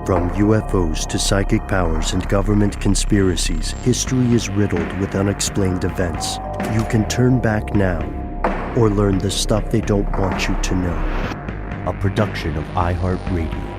From UFOs to psychic powers and government conspiracies, history is riddled with unexplained events. You can turn back now or learn the stuff they don't want you to know. A production of iHeartRadio.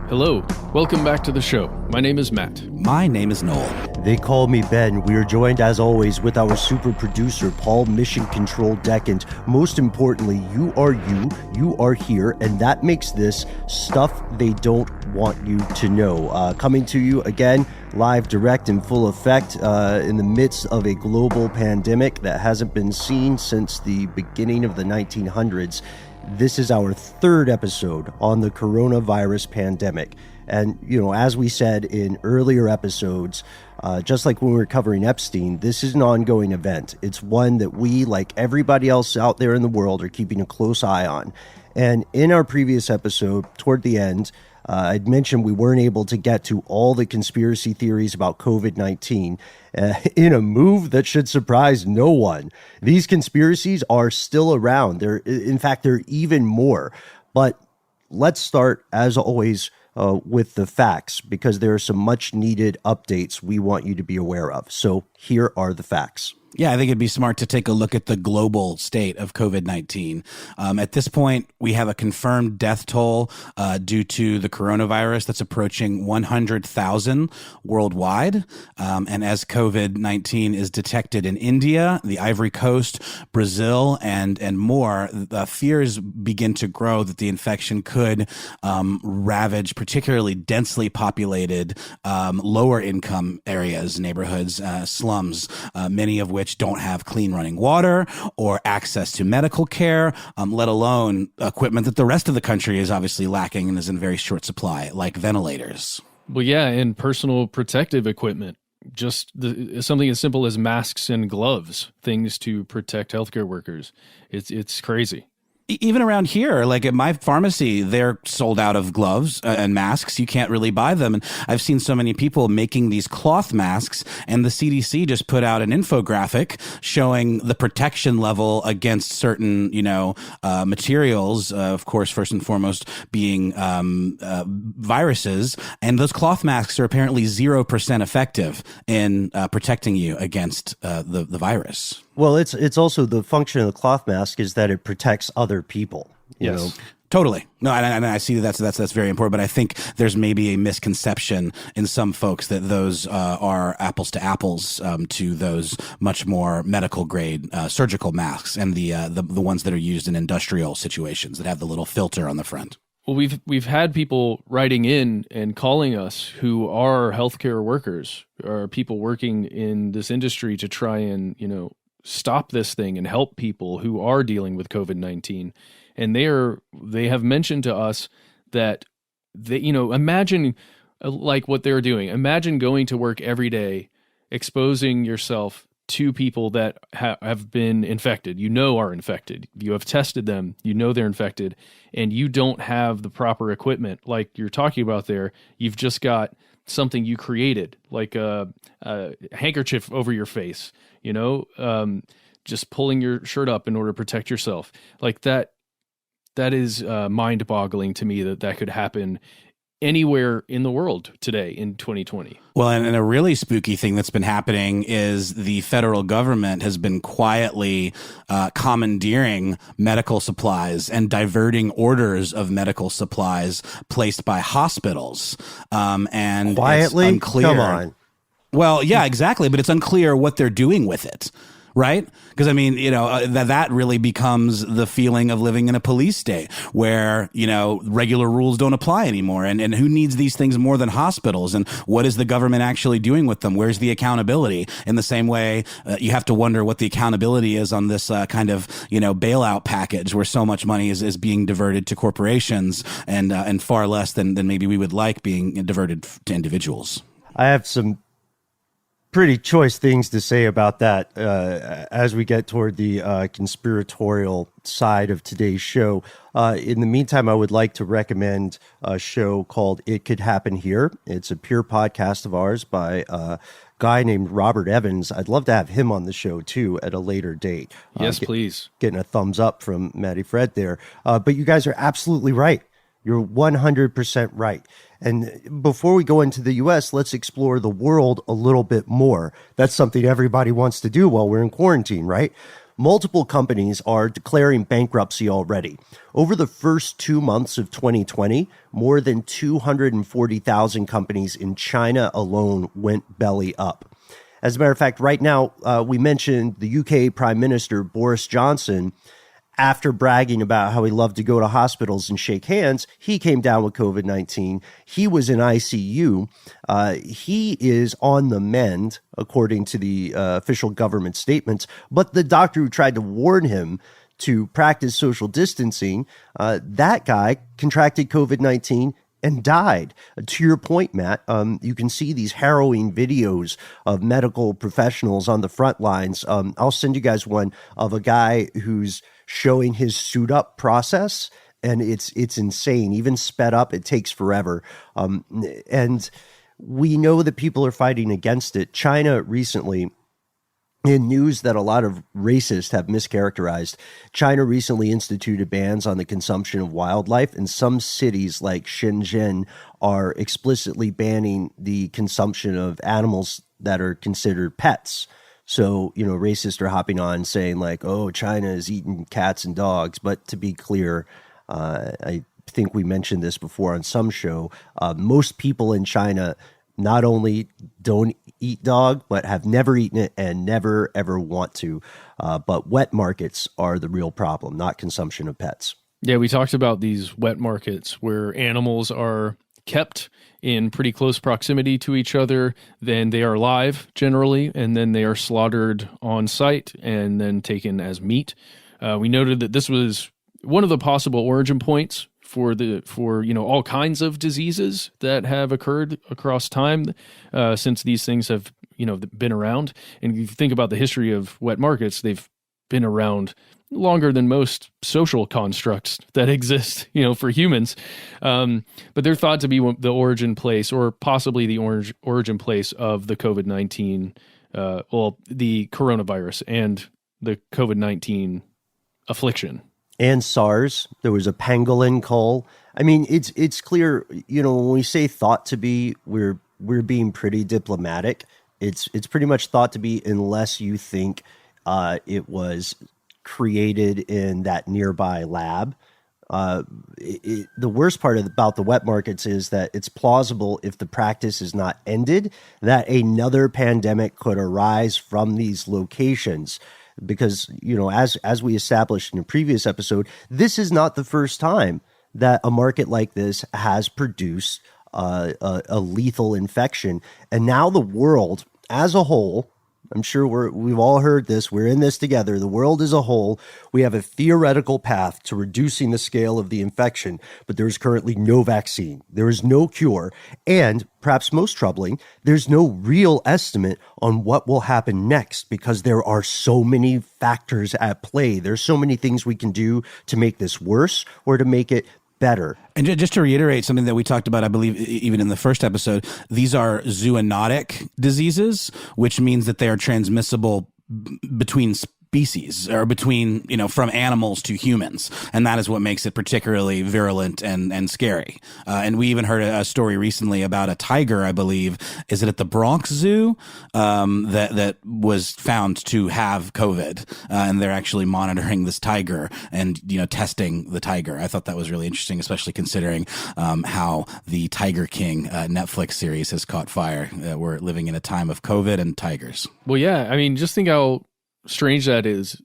Hello, welcome back to the show. My name is Matt. My name is Noel. They call me Ben. We are joined, as always, with our super producer, Paul Mission Control Decant. Most importantly, you are here, and that makes this stuff they don't want you to know. Coming to you again, live, direct, in full effect, in the midst of a global pandemic that hasn't been seen since the beginning of the 1900s. This is our third episode on the coronavirus pandemic. And, as we said in earlier episodes, just like when we were covering Epstein, this is an ongoing event. It's one that we, like everybody else out there in the world, are keeping a close eye on. And in our previous episode, toward the end, I'd mentioned we weren't able to get to all the conspiracy theories about COVID-19 in a move that should surprise no one. These conspiracies are still around. In fact, they're even more. But let's start, as always, with the facts, because there are some much needed updates we want you to be aware of. So here are the facts. Yeah, I think it'd be smart to take a look at the global state of COVID-19. At this point, we have a confirmed death toll due to the coronavirus that's approaching 100,000 worldwide. And as COVID-19 is detected in India, the Ivory Coast, Brazil, and more, the fears begin to grow that the infection could ravage particularly densely populated lower income areas, neighborhoods, slums, many of which don't have clean running water or access to medical care, let alone equipment that the rest of the country is obviously lacking and is in very short supply, like ventilators. Well, yeah, and personal protective equipment. Just something as simple as masks and gloves, things to protect healthcare workers. It's crazy. Even around here, like at my pharmacy, they're sold out of gloves and masks. You can't really buy them. And I've seen so many people making these cloth masks, and the CDC just put out an infographic showing the protection level against certain, materials, of course, first and foremost being viruses. And those cloth masks are apparently 0% effective in protecting you against the virus. Well, it's also the function of the cloth mask is that it protects other people. You know? Totally. No, and I see that's very important. But I think there's maybe a misconception in some folks that those are apples to apples to those much more medical grade surgical masks and the ones that are used in industrial situations that have the little filter on the front. Well, we've had people writing in and calling us who are healthcare workers or people working in this industry to try and stop this thing and help people who are dealing with COVID-19. And they have mentioned to us that they, imagine like what they're doing. Imagine going to work every day, exposing yourself to people that have been infected, are infected. You have tested them, they're infected, and you don't have the proper equipment like you're talking about there. You've just got something you created, like a handkerchief over your face, just pulling your shirt up in order to protect yourself. Like that is mind-boggling to me that could happen anywhere in the world today in 2020. Well, and a really spooky thing that's been happening is the federal government has been quietly commandeering medical supplies and diverting orders of medical supplies placed by hospitals. And quietly? It's unclear. Come on. Well, yeah, exactly. But it's unclear what they're doing with it. Right? Because, that really becomes the feeling of living in a police state where, regular rules don't apply anymore. And who needs these things more than hospitals? And what is the government actually doing with them? Where's the accountability? In the same way, you have to wonder what the accountability is on this kind of, bailout package where so much money is being diverted to corporations and far less than maybe we would like being diverted to individuals. I have some pretty choice things to say about that as we get toward the conspiratorial side of today's show. In the meantime, I would like to recommend a show called It Could Happen Here. It's a peer podcast of ours by guy named Robert Evans. I'd love to have him on the show too at a later date. Yes, please. Getting a thumbs up from Matty Fred there. But you guys are absolutely right. You're 100% right. And before we go into the U.S., let's explore the world a little bit more. That's something everybody wants to do while we're in quarantine, right? Multiple companies are declaring bankruptcy already. Over the first 2 months of 2020, more than 240,000 companies in China alone went belly up. As a matter of fact, right now, we mentioned the UK Prime Minister Boris Johnson. After bragging about how he loved to go to hospitals and shake hands, he came down with COVID-19. He was in ICU. He is on the mend, according to the official government statements. But the doctor who tried to warn him to practice social distancing, that guy contracted COVID-19 and died. To your point, Matt, you can see these harrowing videos of medical professionals on the front lines. I'll send you guys one of a guy who's showing his suit up process, and it's insane. Even sped up, it takes forever. And we know that people are fighting against it. China recently, in news that a lot of racists have mischaracterized, China recently instituted bans on the consumption of wildlife, and some cities like Shenzhen are explicitly banning the consumption of animals that are considered pets. So, racists are hopping on saying like, oh, China is eating cats and dogs. But to be clear, I think we mentioned this before on some show, most people in China not only don't eat dog, but have never eaten it and never, ever want to. But wet markets are the real problem, not consumption of pets. Yeah, we talked about these wet markets where animals are kept in pretty close proximity to each other, then they are live generally, and then they are slaughtered on site and then taken as meat. We noted that this was one of the possible origin points for all kinds of diseases that have occurred across time since these things have been around. And if you think about the history of wet markets, they've been around longer than most social constructs that exist, for humans. But they're thought to be the origin place, or possibly the origin place of the COVID-19, the coronavirus and the COVID-19 affliction. And SARS, there was a pangolin cull. I mean, it's clear, when we say thought to be, we're being pretty diplomatic. It's pretty much thought to be, unless you think it was created in that nearby lab. The worst part about the wet markets is that it's plausible, if the practice is not ended, that another pandemic could arise from these locations. Because, as we established in a previous episode, this is not the first time that a market like this has produced a lethal infection. And now the world as a whole, I'm sure we've all heard this, we're in this together, the world as a whole, we have a theoretical path to reducing the scale of the infection, but there's currently no vaccine. There is no cure. And perhaps most troubling, there's no real estimate on what will happen next, because there are so many factors at play. There's so many things we can do to make this worse or to make it better. And just to reiterate something that we talked about, I believe, even in the first episode, these are zoonotic diseases, which means that they are transmissible between species, or between, from animals to humans. And that is what makes it particularly virulent and scary. And we even heard a story recently about a tiger, I believe, is it at the Bronx Zoo, that was found to have COVID. And they're actually monitoring this tiger and, testing the tiger. I thought that was really interesting, especially considering how the Tiger King Netflix series has caught fire. We're living in a time of COVID and tigers. Well, yeah. I mean, just think how strange that is.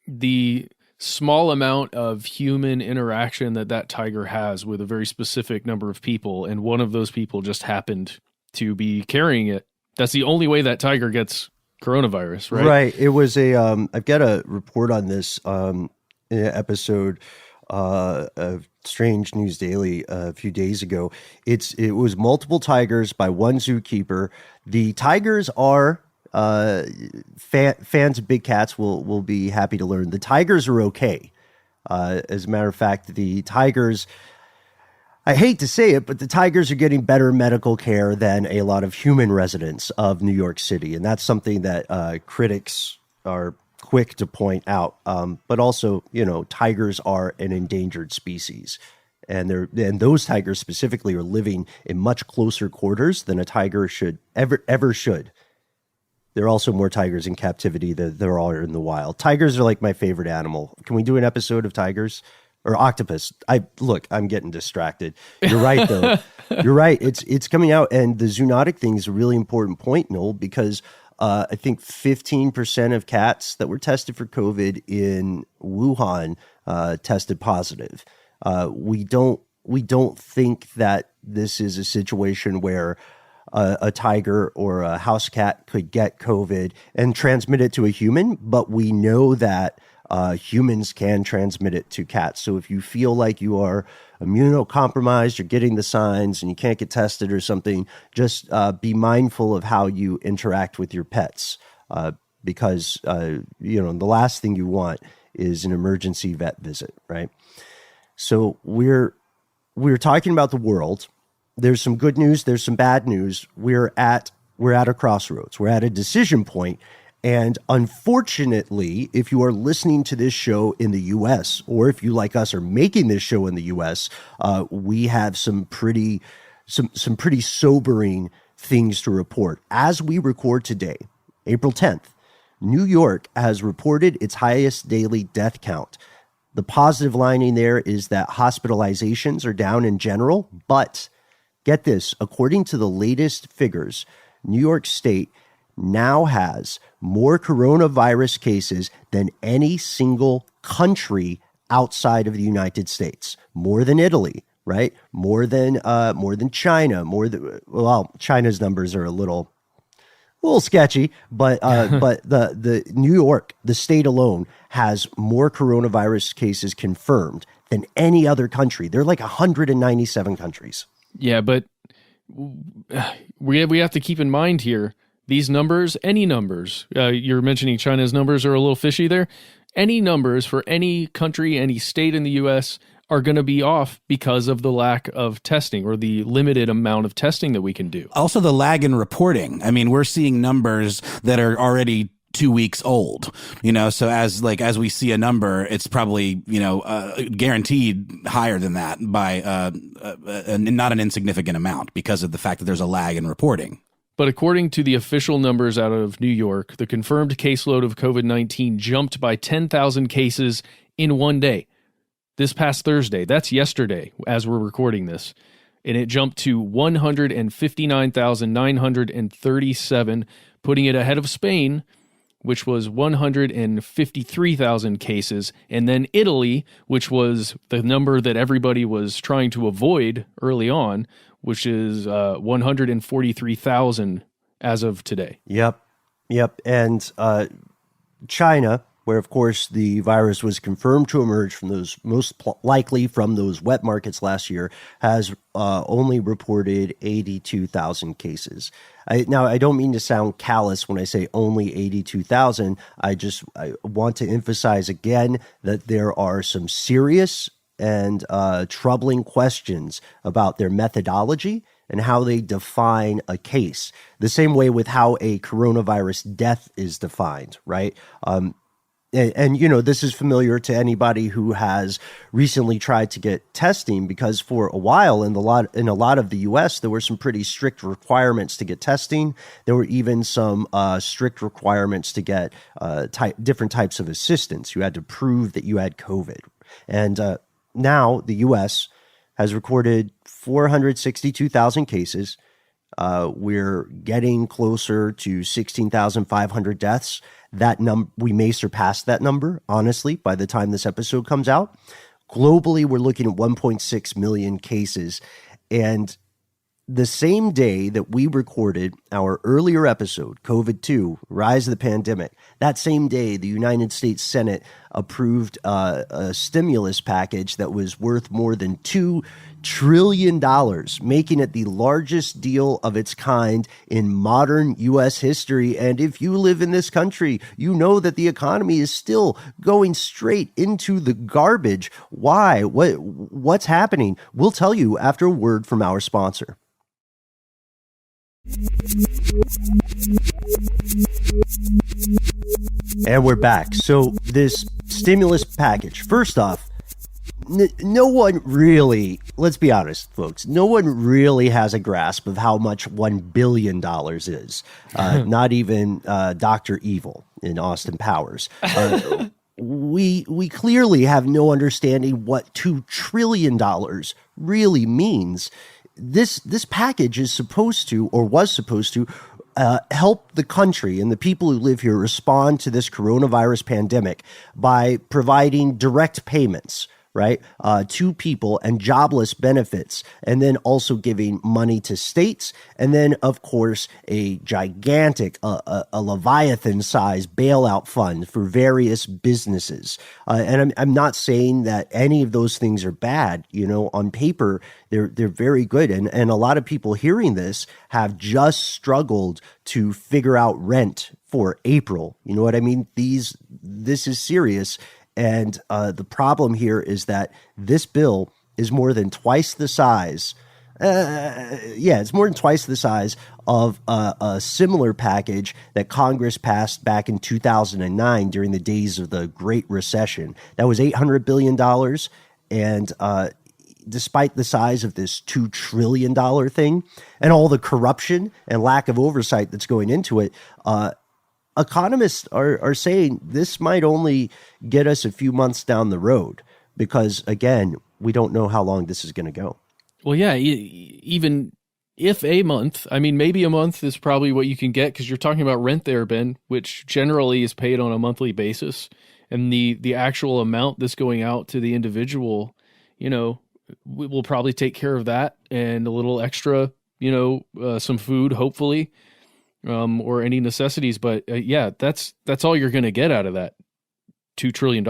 The small amount of human interaction that tiger has with a very specific number of people, and one of those people just happened to be carrying it. That's the only way that tiger gets coronavirus, right? Right. It was I've got a report on this in an episode of Strange News Daily a few days ago. It was multiple tigers by one zookeeper. The tigers are fans of big cats will be happy to learn the tigers are okay. As a matter of fact, the tigers, I hate to say it, but the tigers are getting better medical care than a lot of human residents of New York City. And that's something that critics are quick to point out. But also, tigers are an endangered species. And those tigers specifically are living in much closer quarters than a tiger should ever should. There are also more tigers in captivity than there are in the wild. Tigers are like my favorite animal. Can we do an episode of tigers? Or octopus. I'm getting distracted. You're right, though. You're right. It's coming out, and the zoonotic thing is a really important point, Noel, because I think 15% of cats that were tested for COVID in Wuhan tested positive. We don't think that this is a situation where a tiger or a house cat could get COVID and transmit it to a human, but we know that humans can transmit it to cats. So if you feel like you are immunocompromised, you're getting the signs and you can't get tested or something, just be mindful of how you interact with your pets. Because, the last thing you want is an emergency vet visit, right? So we're talking about the world. There's some good news. There's some bad news. We're at a crossroads. We're at a decision point. And unfortunately, if you are listening to this show in the U.S., or if you, like us, are making this show in the U.S., we have some pretty sobering things to report. As we record today, April 10th, New York has reported its highest daily death count. The positive lining there is that hospitalizations are down in general, but get this, according to the latest figures, New York State now has more coronavirus cases than any single country outside of the United States. More than Italy, right? More than China. China's numbers are a little sketchy, but the New York, the state alone, has more coronavirus cases confirmed than any other country. They're like 197 countries. Yeah, but we have to keep in mind here. These numbers, any numbers, you're mentioning China's numbers are a little fishy there. Any numbers for any country, any state in the U.S. are going to be off because of the lack of testing or the limited amount of testing that we can do. Also, the lag in reporting. I mean, we're seeing numbers that are already 2 weeks old, so as we see a number, it's probably, guaranteed higher than that by not an insignificant amount because of the fact that there's a lag in reporting. But according to the official numbers out of New York, the confirmed caseload of COVID-19 jumped by 10,000 cases in one day. This past Thursday, that's yesterday as we're recording this, and it jumped to 159,937, putting it ahead of Spain, which was 153,000 cases, and then Italy, which was the number that everybody was trying to avoid early on, which is 143,000 as of today. Yep. And China, where, of course, the virus was confirmed to emerge from those likely from those wet markets last year, has only reported 82,000 cases. I don't mean to sound callous when I say only 82,000. I want to emphasize again that there are some serious and troubling questions about their methodology and how they define a case. The same way with how a coronavirus death is defined, right? And this is familiar to anybody who has recently tried to get testing, because for a while in a lot of the U.S. there were some pretty strict requirements to get testing. There were even some strict requirements to get different types of assistance. You had to prove that you had COVID, and now the U.S. has recorded 462,000 cases. We're getting closer to 16,500 deaths. We may surpass that number, honestly, by the time this episode comes out. Globally, we're looking at 1.6 million cases. And the same day that we recorded our earlier episode, COVID-2, Rise of the Pandemic, that same day, the United States Senate approved a stimulus package that was worth more than $2 trillion, making it the largest deal of its kind in modern U.S. history. And if you live in this country, you know that the economy is still going straight into the garbage. Why? What's happening? We'll tell you after a word from our sponsor. And we're back. So this stimulus package, first off, no one really, let's be honest, folks, no one really has a grasp of how much $1 billion is. Not even Dr. Evil in Austin Powers. We clearly have no understanding what $2 trillion really means. This package is supposed to, or was supposed to, help the country and the people who live here respond to this coronavirus pandemic by providing direct payments, right, to people and jobless benefits, and then also giving money to states, and then, of course, a gigantic, a Leviathan-sized bailout fund for various businesses. And I'm not saying that any of those things are bad. You know, on paper, they're very good. And a lot of people hearing this have just struggled to figure out rent for April. You know what I mean? This is serious. And the problem here is that this bill is more than twice the size. It's more than twice the size of a similar package that Congress passed back in 2009 during the days of the Great Recession. That was $800 billion. And despite the size of this $2 trillion thing and all the corruption and lack of oversight that's going into it, economists are saying this might only get us a few months down the road because, again, we don't know how long this is going to go. Well, yeah, even if a month, I mean, maybe a month is probably what you can get because you're talking about rent there, Ben, which generally is paid on a monthly basis. And the actual amount that's going out to the individual, you know, we'll probably take care of that and a little extra, you know, some food, hopefully. Or any necessities, but yeah, that's all you're going to get out of that $2 trillion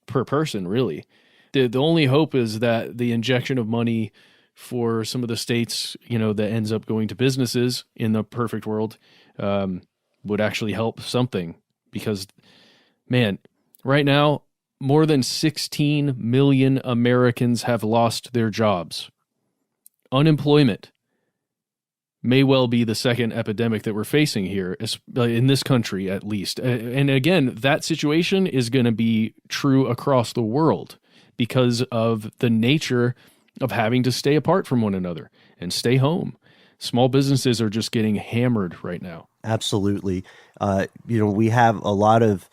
per person, really. The only hope is that the injection of money for some of the states, you know, that ends up going to businesses in the perfect world would actually help something. Because, man, right now, more than 16 million Americans have lost their jobs. Unemployment may well be the second epidemic that we're facing here, in this country at least. And again, that situation is going to be true across the world because of the nature of having to stay apart from one another and stay home. Small businesses are just getting hammered right now. Absolutely. You know, we have a lot of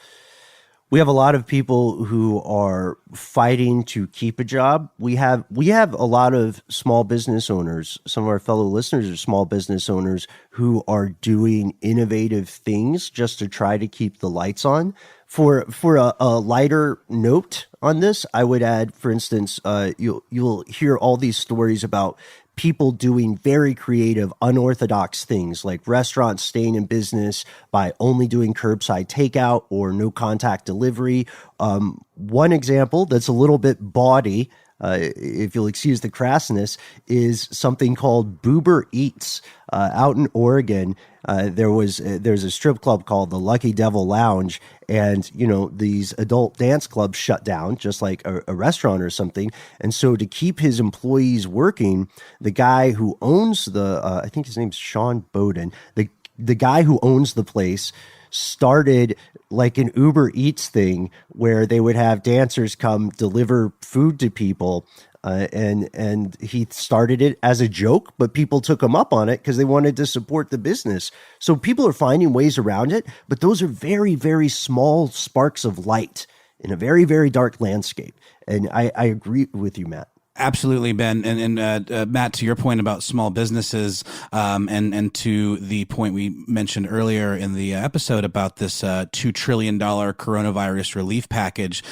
people who are fighting to keep a job. We have a lot of small business owners. Some of our fellow listeners are small business owners who are doing innovative things just to try to keep the lights on. For a lighter note on this, I would add, for instance, you'll hear all these stories about people doing very creative, unorthodox things like restaurants staying in business by only doing curbside takeout or no contact delivery. One example that's a little bit bawdy, if you'll excuse the crassness, is something called Boober Eats out in Oregon. There's a strip club called the Lucky Devil Lounge, and you know these adult dance clubs shut down just like a restaurant or something. And so to keep his employees working, the guy who owns I think his name's Sean Bowden, the guy who owns the place started like an Uber Eats thing where they would have dancers come deliver food to people. And he started it as a joke, but people took him up on it because they wanted to support the business. So people are finding ways around it, but those are very, very small sparks of light in a very, very dark landscape. And I agree with you, Matt. Absolutely, Ben. And Matt, to your point about small businesses, and to the point we mentioned earlier in the episode about this $2 trillion coronavirus relief package,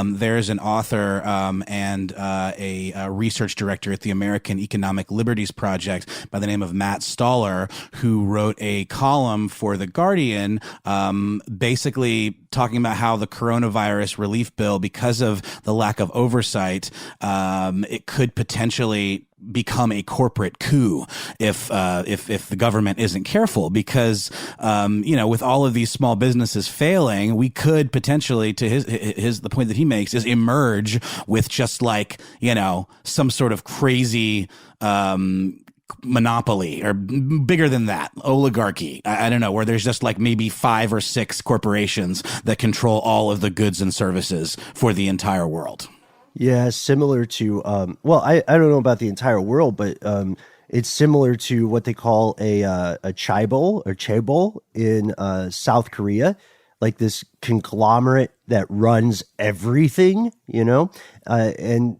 there's an author and a research director at the American Economic Liberties Project by the name of Matt Stoller, who wrote a column for The Guardian, basically talking about how the coronavirus relief bill, because of the lack of oversight, it could potentially become a corporate coup if the government isn't careful, because with all of these small businesses failing, we could potentially, to the point that he makes, is emerge with just like some sort of crazy monopoly, or bigger than that, oligarchy. I don't know, where there's just like maybe 5 or 6 corporations that control all of the goods and services for the entire world. Yeah, similar to, I don't know about the entire world, but it's similar to what they call a chaebol or chaebol in South Korea, like this conglomerate that runs everything, and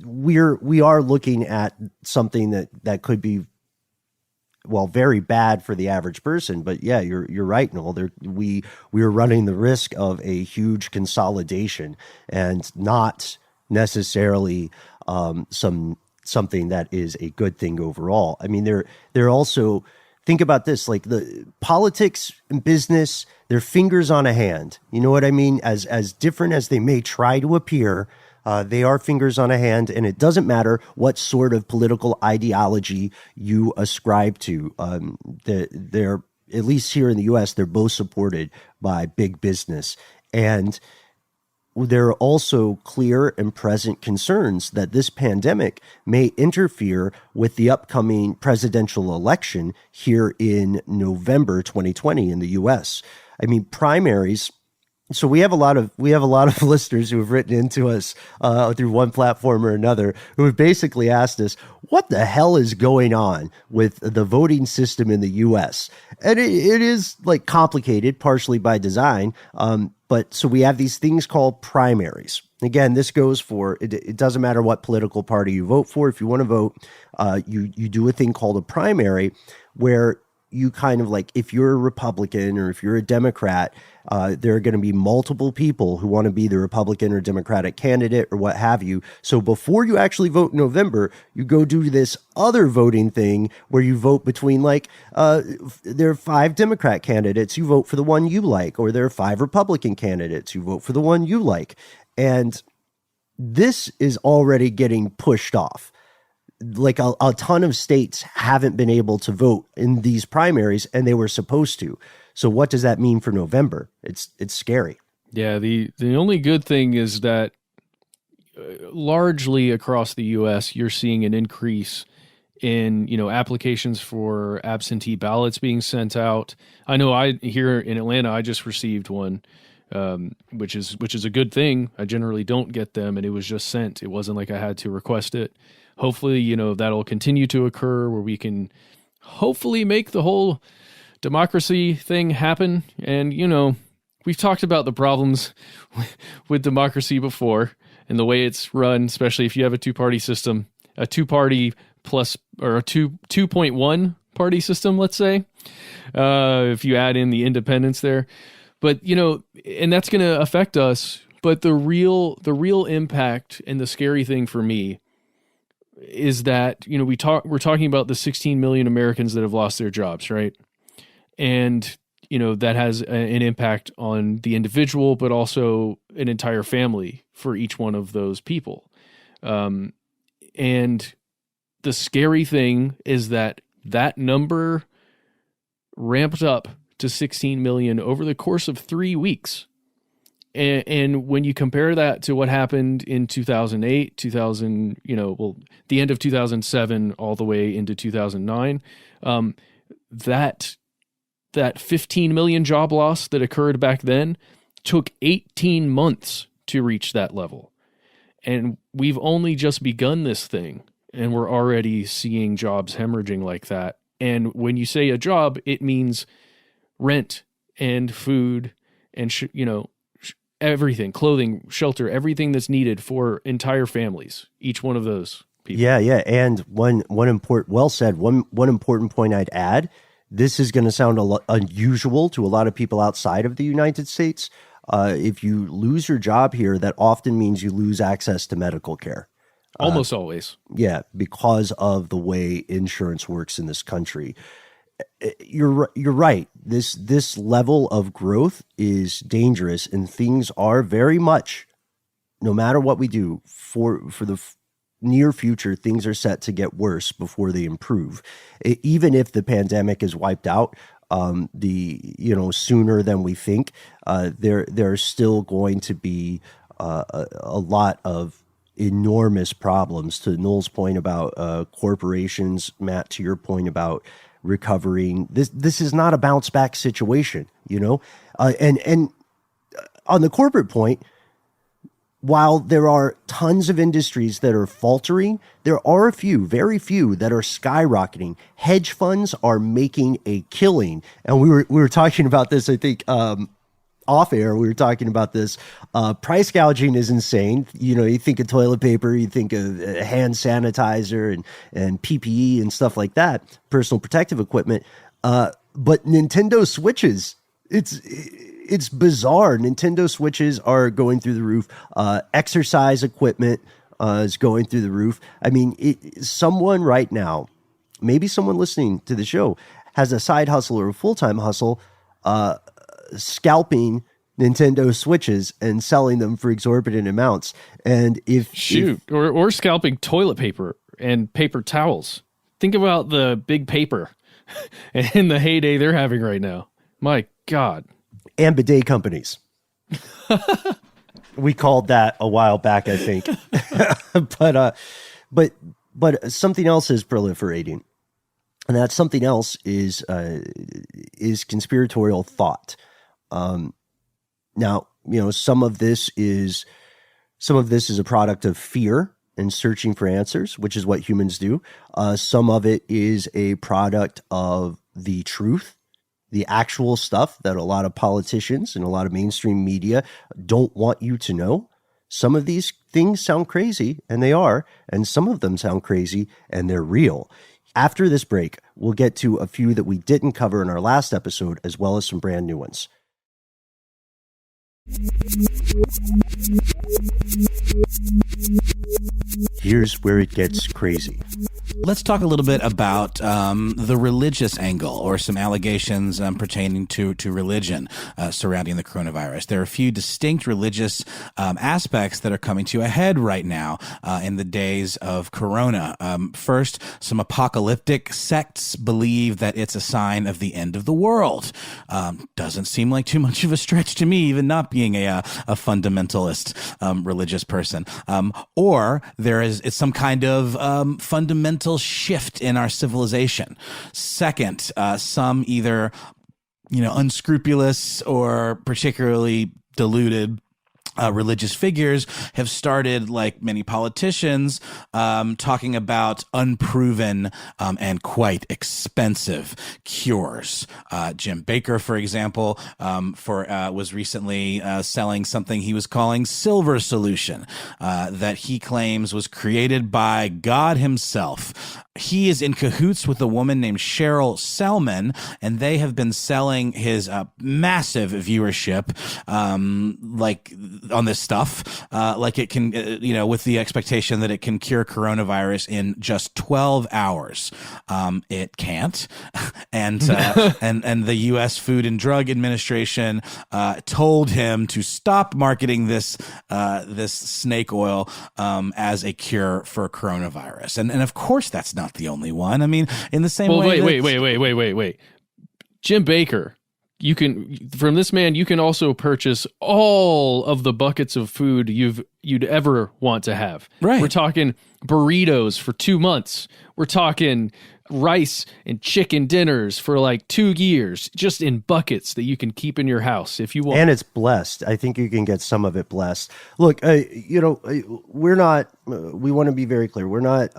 we are looking at something that could be, very bad for the average person. But yeah, you're right, Noel. We are running the risk of a huge consolidation, and not necessarily something that is a good thing overall. I mean, they're also, think about this, like the politics and business, they're fingers on a hand. You know what I mean? As different as they may try to appear, they are fingers on a hand, and it doesn't matter what sort of political ideology you ascribe to. They're, at least here in the U.S., they're both supported by big business. And there are also clear and present concerns that this pandemic may interfere with the upcoming presidential election here in November 2020 in the U.S. I mean, primaries. So we have a lot of listeners who have written into us through one platform or another, who have basically asked us, what the hell is going on with the voting system in the U.S.? And it is like complicated, partially by design. But so we have these things called primaries. Again, this goes for, it doesn't matter what political party you vote for. If you want to vote, you do a thing called a primary, where you kind of like, if you're a Republican or if you're a Democrat, there are going to be multiple people who want to be the Republican or Democratic candidate or what have you. So before you actually vote in November, you go do this other voting thing where you vote between there are 5 Democrat candidates, you vote for the one you like, or there are 5 Republican candidates, you vote for the one you like. And this is already getting pushed off. Like a ton of states haven't been able to vote in these primaries, and they were supposed to. So what does that mean for November? It's scary. Yeah, the only good thing is that largely across the U.S., you're seeing an increase in applications for absentee ballots being sent out. I know here in Atlanta, I just received one, which is a good thing. I generally don't get them, and it was just sent. It wasn't like I had to request it. Hopefully, that'll continue to occur, where we can hopefully make the whole democracy thing happen. And, we've talked about the problems with democracy before and the way it's run, especially if you have a 2-party system, a 2-party plus, or a 2.1 party system, let's say, if you add in the independents there. But, and that's going to affect us. But the real impact and the scary thing for me is that, we're talking about the 16 million Americans that have lost their jobs, right? And, that has an impact on the individual, but also an entire family for each one of those people. And the scary thing is that number ramped up to 16 million over the course of 3 weeks. And when you compare that to what happened in 2008, the end of 2007 all the way into 2009, that 15 million job loss that occurred back then took 18 months to reach that level. And we've only just begun this thing, and we're already seeing jobs hemorrhaging like that. And when you say a job, it means rent and food and everything, clothing, shelter, everything that's needed for entire families, each one of those people. Yeah. And one important, well said, one important point I'd add, this is going to sound unusual to a lot of people outside of the United States. If you lose your job here, that often means you lose access to medical care. Almost always. Yeah, because of the way insurance works in this country. You're right. This level of growth is dangerous, and things are very much, no matter what we do, for the near future, things are set to get worse before they improve. Even if the pandemic is wiped out, sooner than we think, there's still going to be a lot of enormous problems. To Noel's point about corporations, Matt, to your point about recovering, this is not a bounce back situation, and on the corporate point, while there are tons of industries that are faltering, there are a few, very few, that are skyrocketing. Hedge funds are making a killing, and we were talking about this, I think, off air. We were talking about this. Price gouging is insane. You think of toilet paper, you think of hand sanitizer and PPE and stuff like that, personal protective equipment. But Nintendo Switches, it's bizarre. Nintendo Switches are going through the roof. Exercise equipment is going through the roof. I mean, someone right now, maybe someone listening to the show, has a side hustle or a full-time hustle, scalping Nintendo Switches and selling them for exorbitant amounts. And or scalping toilet paper and paper towels. Think about the big paper and the heyday they're having right now. My God. And bidet companies. We called that a while back, I think. but something else is proliferating. And that something else is conspiratorial thought. Now, some of this is a product of fear and searching for answers, which is what humans do. Some of it is a product of the truth, the actual stuff that a lot of politicians and a lot of mainstream media don't want you to know. Some of these things sound crazy, and they are, and some of them sound crazy, and they're real. After this break, we'll get to a few that we didn't cover in our last episode, as well as some brand new ones. Here's where it gets crazy. Let's talk a little bit about the religious angle, or some allegations pertaining to religion surrounding the coronavirus. There are a few distinct religious aspects that are coming to a head right now in the days of corona. First, some apocalyptic sects believe that it's a sign of the end of the world. Doesn't seem like too much of a stretch to me, even not being a fundamentalist religious person. Or it's some kind of fundamental shift in our civilization. Second, some either unscrupulous or particularly deluded religious figures have started, like many politicians, talking about unproven and quite expensive cures. Jim Baker, for example, was recently selling something he was calling Silver Solution, that he claims was created by God himself. He is in cahoots with a woman named Cheryl Selman, and they have been selling his massive viewership, on this stuff, like it can, with the expectation that it can cure coronavirus in just 12 hours. It can't. And the U.S. Food and Drug Administration told him to stop marketing this snake oil as a cure for coronavirus. And of course, that's not the only one. I mean, in the same way. Wait. Jim Baker. From this man, you can also purchase all of the buckets of food you'd ever want to have. Right. We're talking burritos for 2 months. We're talking rice and chicken dinners for like 2 years, just in buckets that you can keep in your house if you want. And it's blessed. I think you can get some of it blessed. Look, we're not, we want to be very clear. We're not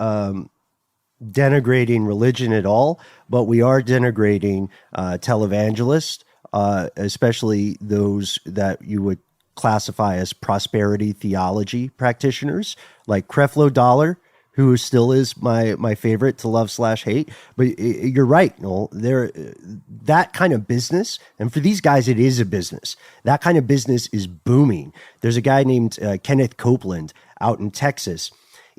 denigrating religion at all, but we are denigrating televangelists, especially those that you would classify as prosperity theology practitioners, like Creflo Dollar, who still is my favorite to love / hate. But you're right, Noel. That kind of business, and for these guys, it is a business. That kind of business is booming. There's a guy named Kenneth Copeland out in Texas.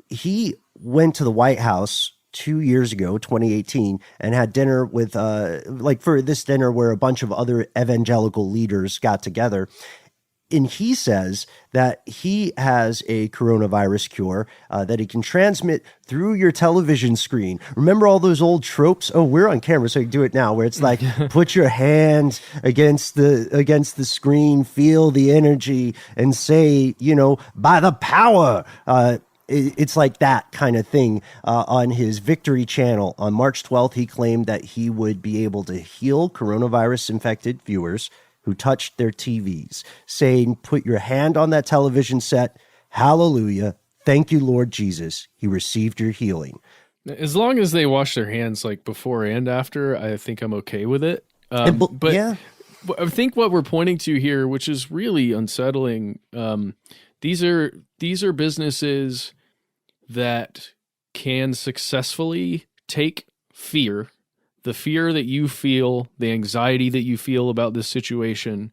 He went to the White House 2 years ago, 2018, and had dinner with, for this dinner where a bunch of other evangelical leaders got together. And he says that he has a coronavirus cure that he can transmit through your television screen. Remember all those old tropes? Oh, we're on camera, so you can do it now, where it's like, put your hand against the screen, feel the energy, and say, by the power. It's like that kind of thing. On his Victory channel on March 12th, he claimed that he would be able to heal coronavirus-infected viewers who touched their TVs, saying, put your hand on that television set. Hallelujah. Thank you, Lord Jesus. He received your healing. As long as they wash their hands like before and after, I think I'm okay with it. But yeah. I think what we're pointing to here, which is really unsettling, these are businesses that can successfully take fear, the fear that you feel, the anxiety that you feel about this situation,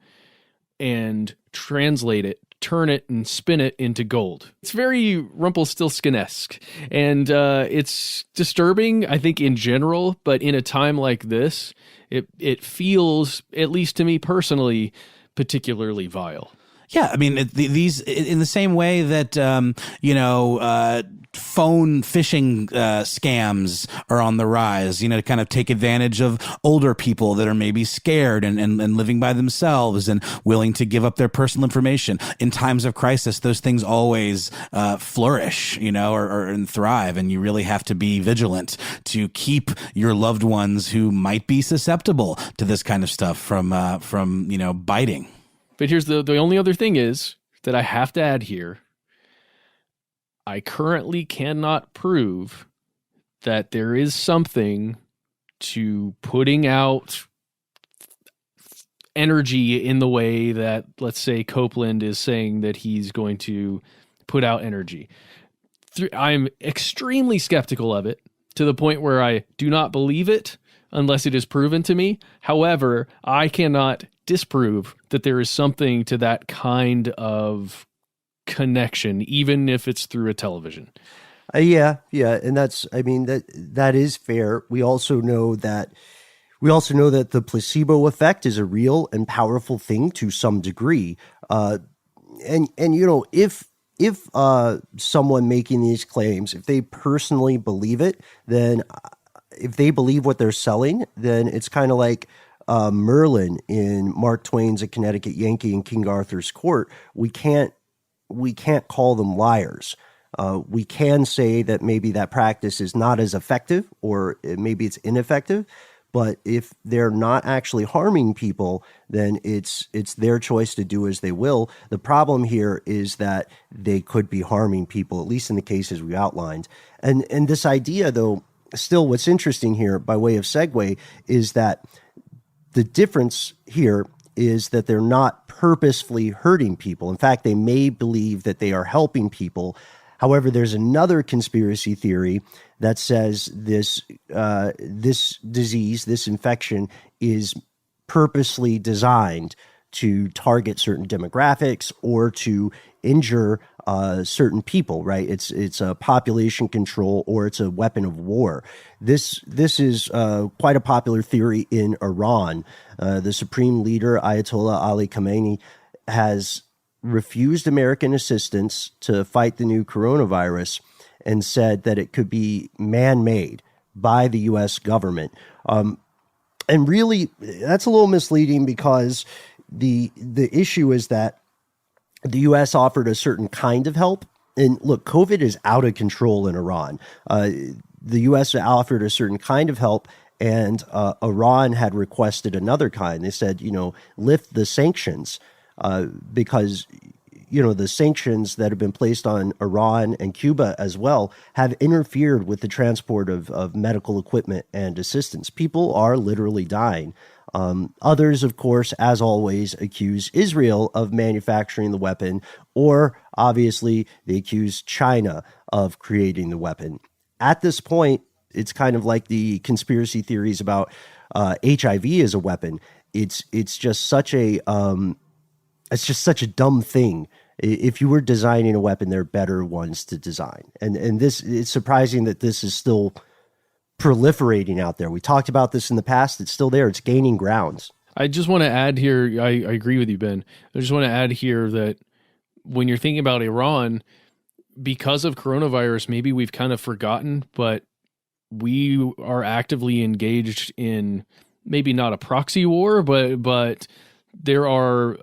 and translate it, turn it, and spin it into gold. It's very Rumpelstiltskin-esque, and it's disturbing, I think, in general, but in a time like this, it feels, at least to me personally, particularly vile. Yeah, I mean, these in the same way that phone phishing scams are on the rise, to kind of take advantage of older people that are maybe scared and living by themselves and willing to give up their personal information. In times of crisis, those things always flourish, and thrive, and you really have to be vigilant to keep your loved ones who might be susceptible to this kind of stuff from biting. But here's the only other thing is that I have to add here. I currently cannot prove that there is something to putting out energy in the way that, let's say, Copeland is saying that he's going to put out energy. I'm extremely skeptical of it, to the point where I do not believe it unless it is proven to me. However, I cannot disprove that there is something to that kind of connection, even if it's through a television. Yeah, and that is fair. We also know that the placebo effect is a real and powerful thing to some degree. If someone making these claims, if they personally believe it, then if they believe what they're selling, then it's kind of like Merlin in Mark Twain's A Connecticut Yankee in King Arthur's Court. We can't call them liars. We can say that maybe that practice is not as effective, or maybe it's ineffective. But if they're not actually harming people, then it's their choice to do as they will. The problem here is that they could be harming people, at least in the cases we outlined. And this idea, though, still what's interesting here, by way of segue, is that the difference here is that they're not purposefully hurting people. In fact, they may believe that they are helping people. However, there's another conspiracy theory that says this disease, this infection, is purposely designed to target certain demographics or to injure certain people, right? It's a population control, or it's a weapon of war. This is quite a popular theory in Iran. The supreme leader, Ayatollah Ali Khamenei, has refused American assistance to fight the new coronavirus and said that it could be man-made by the U.S. government. And really, that's a little misleading, because the issue is that the U.S. offered a certain kind of help. And look, COVID is out of control in Iran. The U.S. offered a certain kind of help, and Iran had requested another kind. They said, lift the sanctions, because, the sanctions that have been placed on Iran and Cuba as well have interfered with the transport of medical equipment and assistance. People are literally dying. Others, of course, as always, accuse Israel of manufacturing the weapon, or obviously they accuse China of creating the weapon. At this point, it's kind of like the conspiracy theories about HIV as a weapon. It's just such a dumb thing. If you were designing a weapon, there are better ones to design. And this, it's surprising that this is still proliferating out there. We talked about this in the past. It's still there. It's gaining grounds. I just want to add here, I agree with you, Ben. I just want to add here that when you're thinking about Iran, because of coronavirus, maybe we've kind of forgotten, but we are actively engaged in maybe not a proxy war, but there are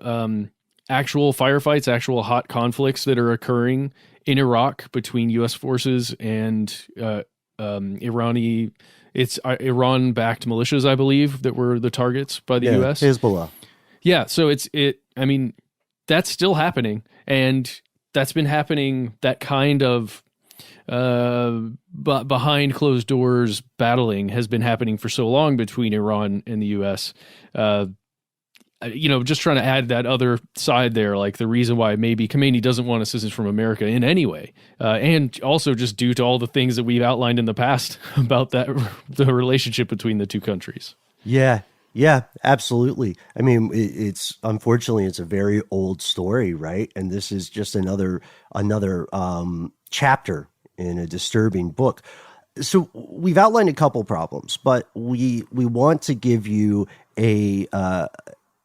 actual firefights, actual hot conflicts that are occurring in Iraq between U.S. forces and Iran-backed militias, I believe, that were the targets by the U.S. Hezbollah. Yeah, so I mean, that's still happening, and that's been happening, that kind of behind closed doors battling has been happening for so long between Iran and the U.S. Just trying to add that other side there, like the reason why maybe Khomeini doesn't want assistance from America in any way, and also just due to all the things that we've outlined in the past about the relationship between the two countries. Yeah, absolutely. I mean, unfortunately, it's a very old story, right? And this is just another chapter in a disturbing book. So we've outlined a couple problems, but we want to give you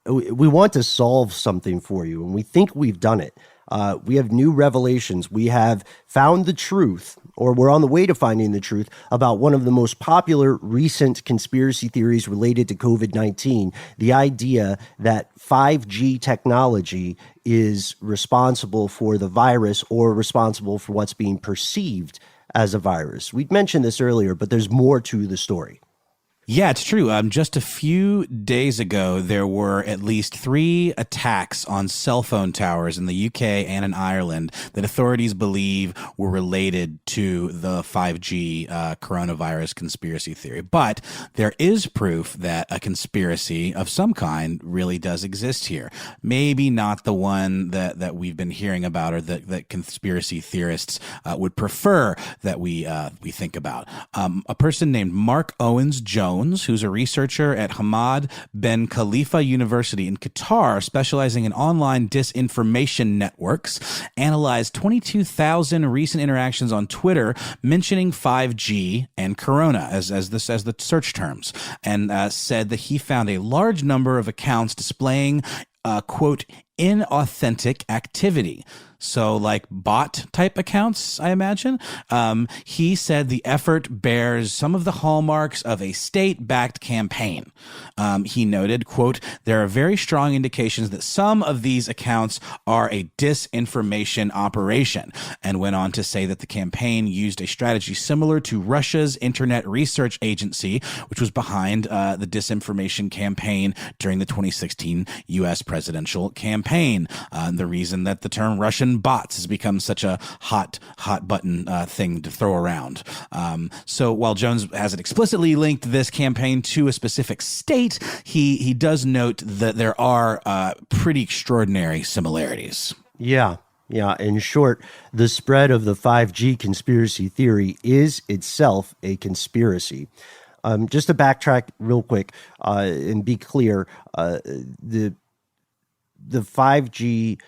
we want to solve something for you, and we think we've done it. We have new revelations. We have found the truth, or we're on the way to finding the truth about one of the most popular recent conspiracy theories related to COVID-19, the idea that 5G technology is responsible for the virus or responsible for what's being perceived as a virus. We'd mentioned this earlier, but there's more to the story. Yeah, it's true. Just a few days ago, there were at least 3 attacks on cell phone towers in the UK and in Ireland that authorities believe were related to the 5G coronavirus conspiracy theory. But there is proof that a conspiracy of some kind really does exist here. Maybe not the one that we've been hearing about, or that conspiracy theorists would prefer that we think about. A person named Mark Owens-Jones, who's a researcher at Hamad bin Khalifa University in Qatar, specializing in online disinformation networks, analyzed 22,000 recent interactions on Twitter mentioning 5G and Corona as the search terms, and said that he found a large number of accounts displaying quote, inauthentic activity. So like bot type accounts, I imagine. He said the effort bears some of the hallmarks of a state-backed campaign. He noted, quote, there are very strong indications that some of these accounts are a disinformation operation, and went on to say that the campaign used a strategy similar to Russia's Internet Research Agency, which was behind the disinformation campaign during the 2016 U.S. presidential campaign. The reason that the term Russian bots has become such a hot button thing to throw around. So while Jones hasn't explicitly linked this campaign to a specific state, he does note that there are pretty extraordinary similarities. Yeah. In short, the spread of the 5G conspiracy theory is itself a conspiracy. Just to backtrack real quick and be clear, the 5G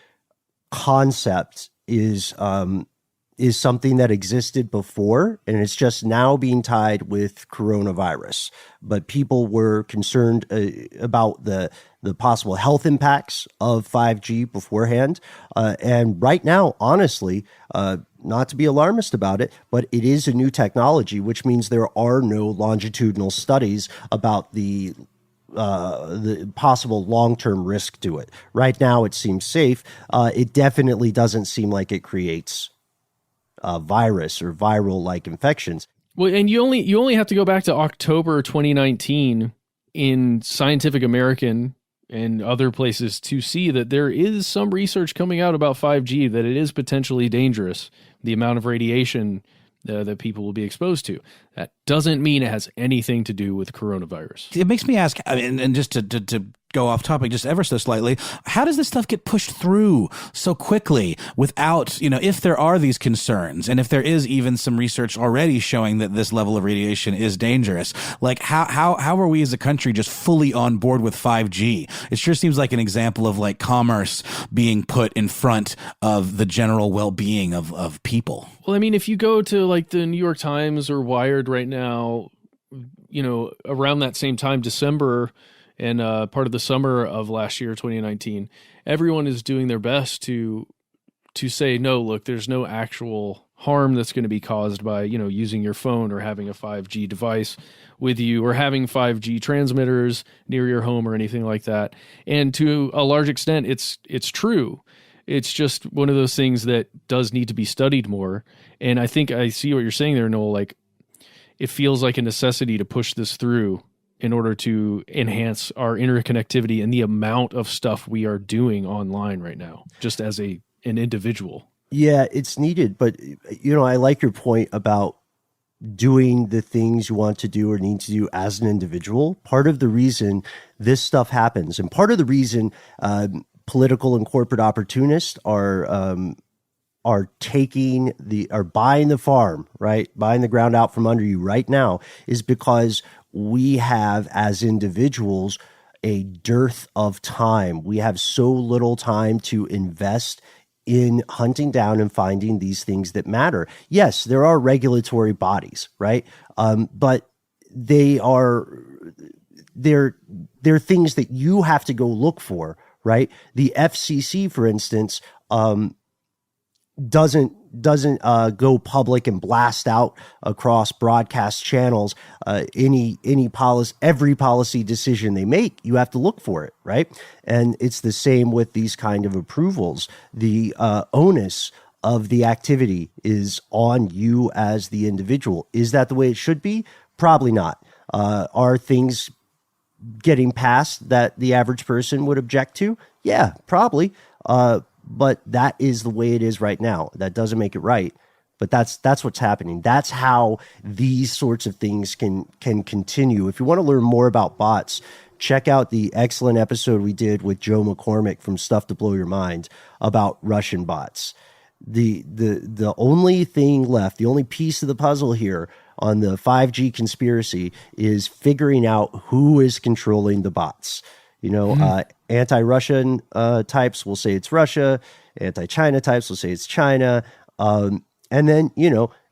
concept is something that existed before, and it's just now being tied with coronavirus. But people were concerned about the possible health impacts of 5G beforehand. And right now, honestly, not to be alarmist about it, but it is a new technology, which means there are no longitudinal studies about the possible long-term risk to it. Right now, it seems safe. It definitely doesn't seem like it creates a virus or viral-like infections. Well, and you only have to go back to October 2019 in Scientific American and other places to see that there is some research coming out about 5G, that it is potentially dangerous. The amount of radiation that people will be exposed to. That doesn't mean it has anything to do with coronavirus. It makes me ask, and just to go off topic just ever so slightly, how does this stuff get pushed through so quickly without, if there are these concerns, and if there is even some research already showing that this level of radiation is dangerous, like how are we as a country just fully on board with 5G? It sure seems like an example of like commerce being put in front of the general well-being of people. Well, I mean, if you go to like the New York Times or Wired right now, around that same time, December and part of the summer of last year, 2019, everyone is doing their best to say, no, look, there's no actual harm that's going to be caused by, using your phone or having a 5G device with you or having 5G transmitters near your home or anything like that. And to a large extent, it's true. It's just one of those things that does need to be studied more. And I think I see what you're saying there, Noel. Like, it feels like a necessity to push this through in order to enhance our interconnectivity and the amount of stuff we are doing online right now, just as an individual. Yeah, it's needed. But, I like your point about doing the things you want to do or need to do as an individual. Part of the reason this stuff happens, and part of the reason political and corporate opportunists are buying the farm, right? Buying the ground out from under you right now, is because we have, as individuals, a dearth of time. We have so little time to invest in hunting down and finding these things that matter. Yes, there are regulatory bodies, right? But they're things that you have to go look for, right? The FCC, for instance, doesn't go public and blast out across broadcast channels any policy, every policy decision they make. You have to look for it, right? And it's the same with these kind of approvals. The onus of the activity is on you as the individual. Is that the way it should be? Probably not. Are things getting passed that the average person would object to? Yeah, probably. But that is the way it is right now. That doesn't make it right, but that's what's happening. That's how these sorts of things can continue. If you want to learn more about bots, check out the excellent episode we did with Joe McCormick from Stuff to Blow Your Mind about Russian bots. The only thing left, the only piece of the puzzle here on the 5G conspiracy is figuring out who is controlling the bots. Anti-Russian types will say it's Russia. Anti-China types will say it's China. And then,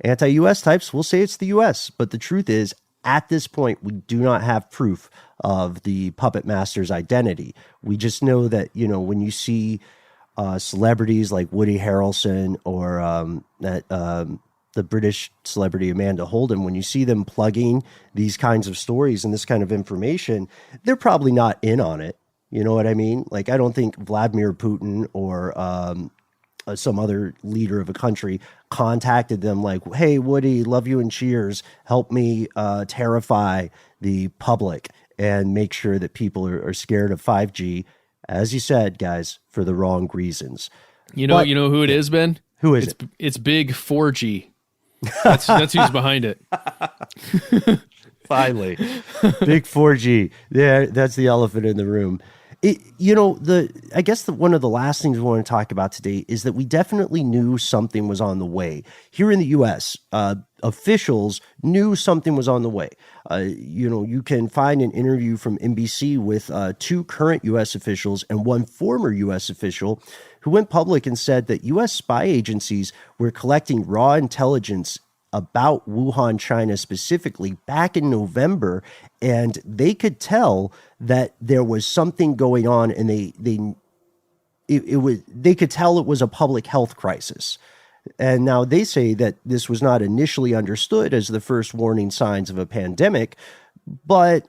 anti-US types will say it's the US. But the truth is, at this point, we do not have proof of the puppet master's identity. We just know that, when you see celebrities like Woody Harrelson or the British celebrity Amanda Holden, when you see them plugging these kinds of stories and this kind of information, they're probably not in on it. You know what I mean? Like, I don't think Vladimir Putin or some other leader of a country contacted them like, hey, Woody, love you and cheers. Help me terrify the public and make sure that people are scared of 5G, as you said, guys, for the wrong reasons. You know who it is, Ben? Who is it? It's Big 4G. That's who's behind it. Finally, Big 4G. Yeah, that's the elephant in the room. I guess one of the last things we want to talk about today is that we definitely knew something was on the way. Here in the U.S., officials knew something was on the way. You can find an interview from NBC with 2 current U.S. officials and 1 former U.S. official who went public and said that U.S. spy agencies were collecting raw intelligence about Wuhan, China specifically back in November, and they could tell that there was something going on, and they could tell it was a public health crisis. And now they say that this was not initially understood as the first warning signs of a pandemic, but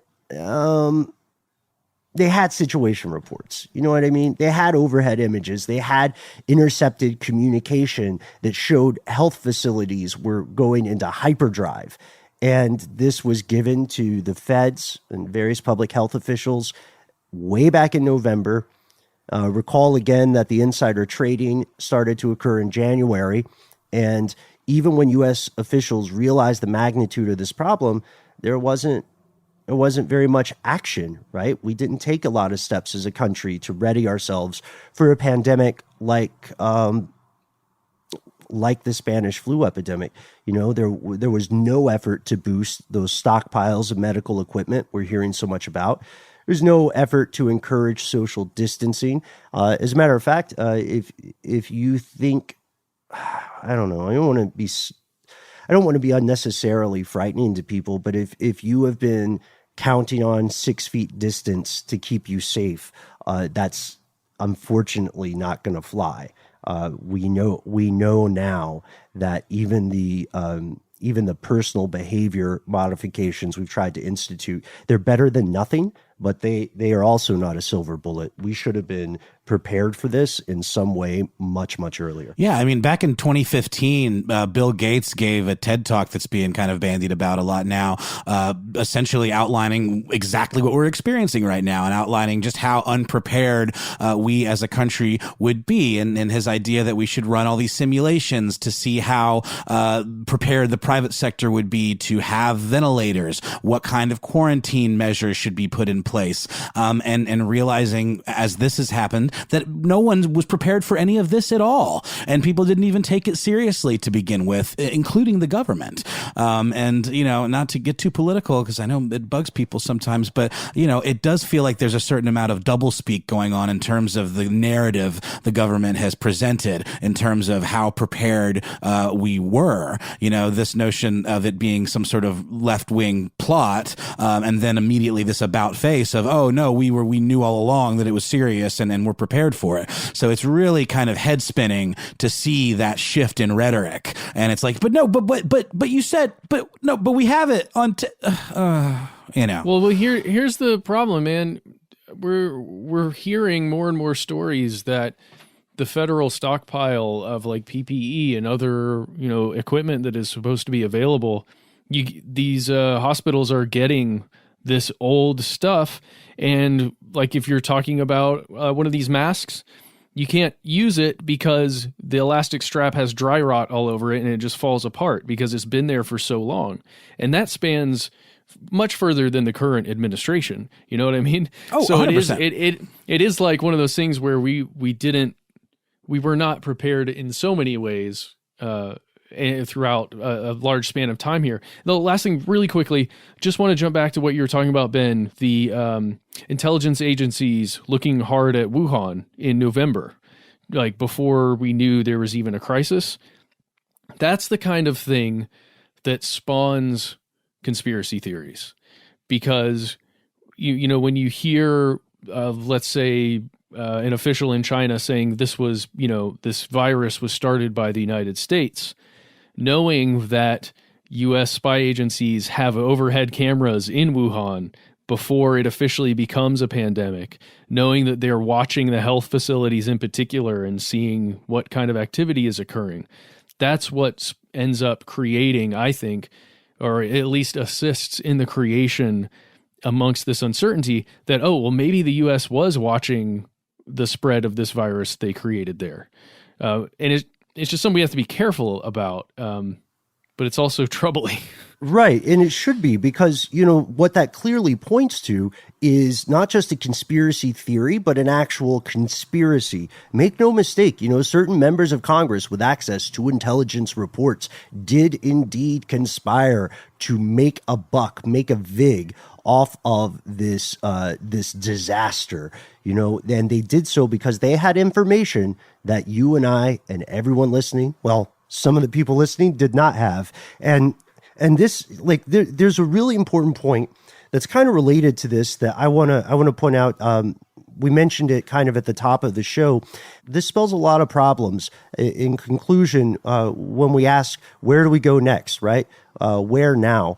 they had situation reports. You know what I mean? They had overhead images. They had intercepted communication that showed health facilities were going into hyperdrive. And this was given to the feds and various public health officials way back in November. Recall again that the insider trading started to occur in January. And even when U.S. officials realized the magnitude of this problem, there wasn't very much action, right? We didn't take a lot of steps as a country to ready ourselves for a pandemic like the Spanish flu epidemic. There was no effort to boost those stockpiles of medical equipment we're hearing so much about. There's no effort to encourage social distancing. As a matter of fact, if you think, I don't know, I don't want to be unnecessarily frightening to people, but if you have been counting on 6 feet distance to keep you safe, that's unfortunately not going to fly. We know now that even the personal behavior modifications we've tried to institute, they're better than nothing, but they are also not a silver bullet. We should have been prepared for this in some way much, much earlier. Yeah, I mean, back in 2015, Bill Gates gave a TED Talk that's being kind of bandied about a lot now, essentially outlining exactly what we're experiencing right now and outlining just how unprepared we as a country would be. And his idea that we should run all these simulations to see how prepared the private sector would be to have ventilators, what kind of quarantine measures should be put in place, and realizing as this has happened that no one was prepared for any of this at all, and people didn't even take it seriously to begin with, including the government. And not to get too political, because I know it bugs people sometimes, but it does feel like there's a certain amount of doublespeak going on in terms of the narrative the government has presented in terms of how prepared we were. This notion of it being some sort of left-wing plot, and then immediately this about face of, oh no, we knew all along that it was serious and we're prepared for it. So it's really kind of head spinning to see that shift in rhetoric. And it's like, but you said, but we have it on, Well, here's the problem, man. We're hearing more and more stories that the federal stockpile of like PPE and other, equipment that is supposed to be available, these hospitals are getting this old stuff. And like if you're talking about one of these masks, you can't use it because the elastic strap has dry rot all over it and it just falls apart because it's been there for so long. And that spans much further than the current administration. You know what I mean? Oh, so 100%. it is like one of those things where we were not prepared in so many ways throughout a large span of time here. The last thing, really quickly, just want to jump back to what you were talking about, Ben, the intelligence agencies looking hard at Wuhan in November, like before we knew there was even a crisis. That's the kind of thing that spawns conspiracy theories, because when you hear let's say an official in China saying this virus was started by the United States, knowing that U.S. spy agencies have overhead cameras in Wuhan before it officially becomes a pandemic, knowing that they're watching the health facilities in particular and seeing what kind of activity is occurring. That's what ends up creating, I think, or at least assists in the creation amongst this uncertainty that, maybe the U.S. was watching the spread of this virus they created there. And it's just something we have to be careful about, but it's also troubling. Right. And it should be, because, what that clearly points to is not just a conspiracy theory, but an actual conspiracy. Make no mistake, certain members of Congress with access to intelligence reports did indeed conspire to make a buck, make a vig off of this disaster, and they did so because they had information that you and I and everyone listening, well, some of the people listening did not have. And this, there's a really important point that's kind of related to this that I want to point out. We mentioned it kind of at the top of the show. This spells a lot of problems. In conclusion, when we ask, where do we go next, right? Where now?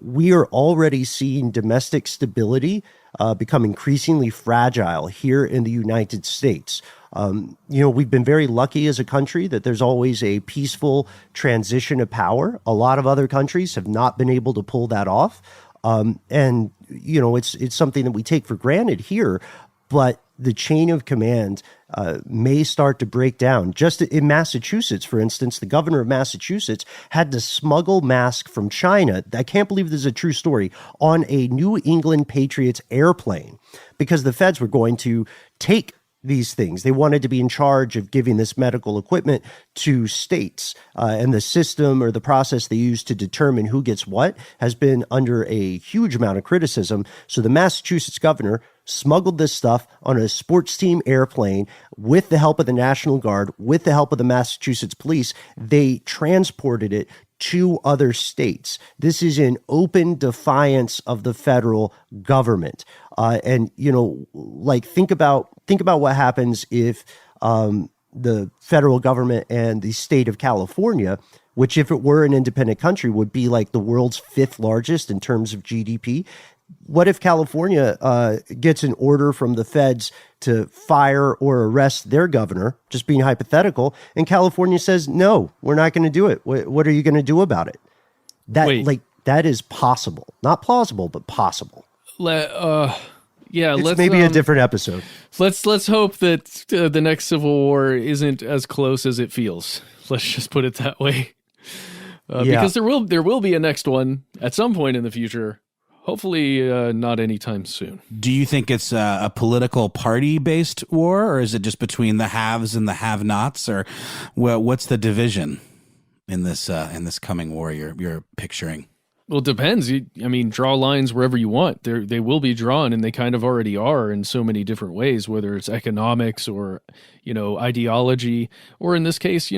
We are already seeing domestic stability become increasingly fragile here in the United States. We've been very lucky as a country that there's always a peaceful transition of power. A lot of other countries have not been able to pull that off. And it's something that we take for granted here. But the chain of command may start to break down. Just in Massachusetts, for instance, the governor of Massachusetts had to smuggle masks from China. I can't believe this is a true story, on a New England Patriots airplane, because the feds were going to take these things. They wanted to be in charge of giving this medical equipment to states, and the system or the process they use to determine who gets what has been under a huge amount of criticism. So the Massachusetts governor smuggled this stuff on a sports team airplane with the help of the National Guard, with the help of the Massachusetts police. They transported it to other states. This is in open defiance of the federal government. And, you know, like, think about what happens if the federal government and the state of California, which if it were an independent country would be like the world's 5th largest in terms of GDP. What if California gets an order from the feds to fire or arrest their governor, just being hypothetical, and California says, no, we're not going to do it. What are you going to do about it? That is possible. Not plausible, but possible. Let's maybe a different episode. Let's hope that the next Civil War isn't as close as it feels. Let's just put it that way. Because there will be a next one at some point in the future. Hopefully not anytime soon. Do you think it's a political party-based war, or is it just between the haves and the have-nots, or what's the division in this coming war you're picturing? Well, it depends. Draw lines wherever you want. They will be drawn, and they kind of already are in so many different ways, whether it's economics or, ideology, or in this case,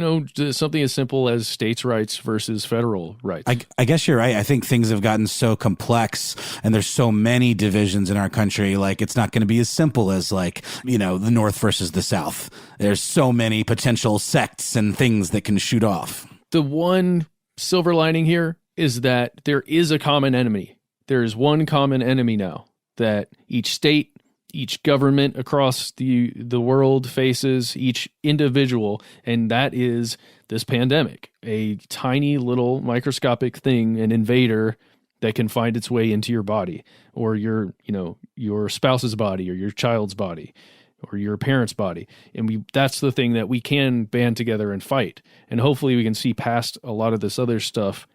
something as simple as states' rights versus federal rights. I guess you're right. I think things have gotten so complex, and there's so many divisions in our country. Like, it's not going to be as simple as the North versus the South. There's so many potential sects and things that can shoot off. The one silver lining here is that there is a common enemy. There is one common enemy now that each state, each government across the world faces, each individual, and that is this pandemic, a tiny little microscopic thing, an invader that can find its way into your body, or your spouse's body, or your child's body, or your parent's body. And that's the thing that we can band together and fight. And hopefully we can see past a lot of this other stuff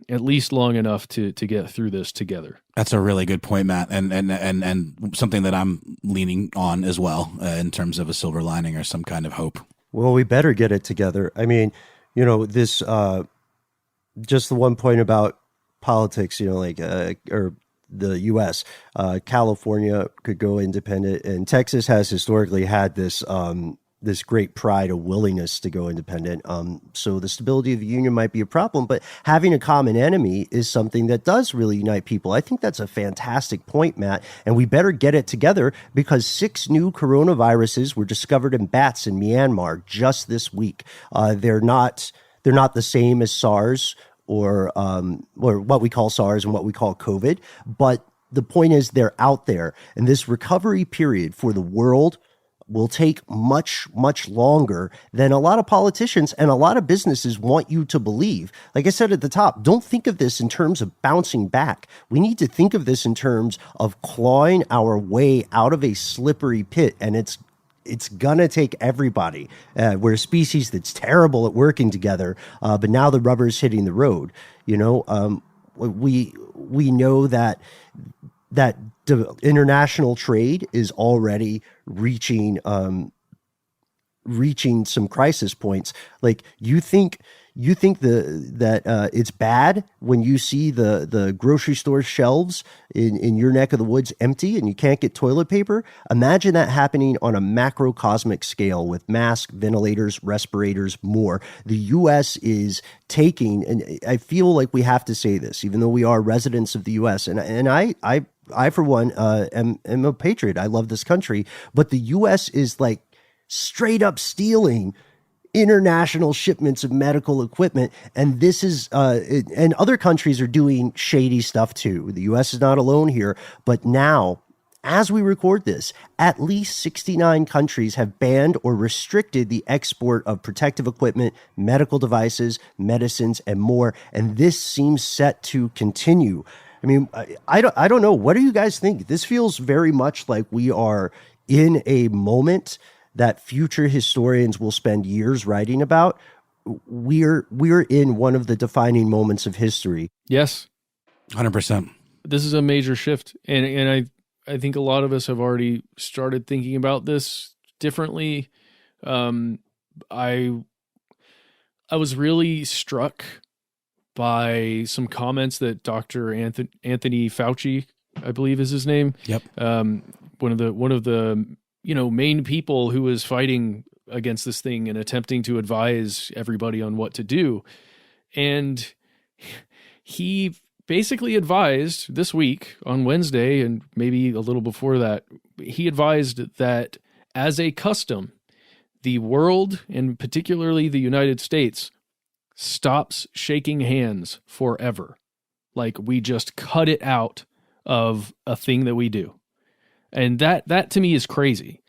at least long enough to get through this together. That's a really good point, Matt, and something that I'm leaning on as well in terms of a silver lining or some kind of hope. Well, we better get it together. I mean, this just the one point about politics, or the U.S. California could go independent, and Texas has historically had this great pride, a willingness to go independent. So the stability of the union might be a problem, but having a common enemy is something that does really unite people. I think that's a fantastic point, Matt, and we better get it together because 6 new coronaviruses were discovered in bats in Myanmar just this week. They're not the same as SARS or what we call SARS and what we call COVID, but the point is they're out there, and this recovery period for the world will take much, much longer than a lot of politicians and a lot of businesses want you to believe. Like I said at the top, don't think of this in terms of bouncing back. We need to think of this in terms of clawing our way out of a slippery pit, and it's gonna take everybody. We're a species that's terrible at working together, but now the rubber's hitting the road. We know that international trade is already reaching some crisis points. Like, you think that it's bad when you see the grocery store shelves in your neck of the woods empty and you can't get toilet paper? Imagine that happening on a macrocosmic scale with masks, ventilators, respirators, more. The U.S. is taking, and I feel like we have to say this, even though we are residents of the U.S., and I for one, am a patriot. I love this country, but the U.S. is like straight up stealing international shipments of medical equipment. And this is, and other countries are doing shady stuff too. The U.S. is not alone here, but now, as we record this, at least 69 countries have banned or restricted the export of protective equipment, medical devices, medicines, and more. And this seems set to continue. I mean, I don't know. What do you guys think? This feels very much like we are in a moment that future historians will spend years writing about, we're in one of the defining moments of history. Yes. 100%. This is a major shift. And I think a lot of us have already started thinking about this differently. I was really struck by some comments that Dr. Anthony Fauci, I believe is his name. Yep. One of the main people who was fighting against this thing and attempting to advise everybody on what to do. And he basically advised this week on Wednesday, and maybe a little before that, he advised that as a custom, the world, and particularly the United States, stops shaking hands forever. Like, we just cut it out of a thing that we do. And that to me is crazy.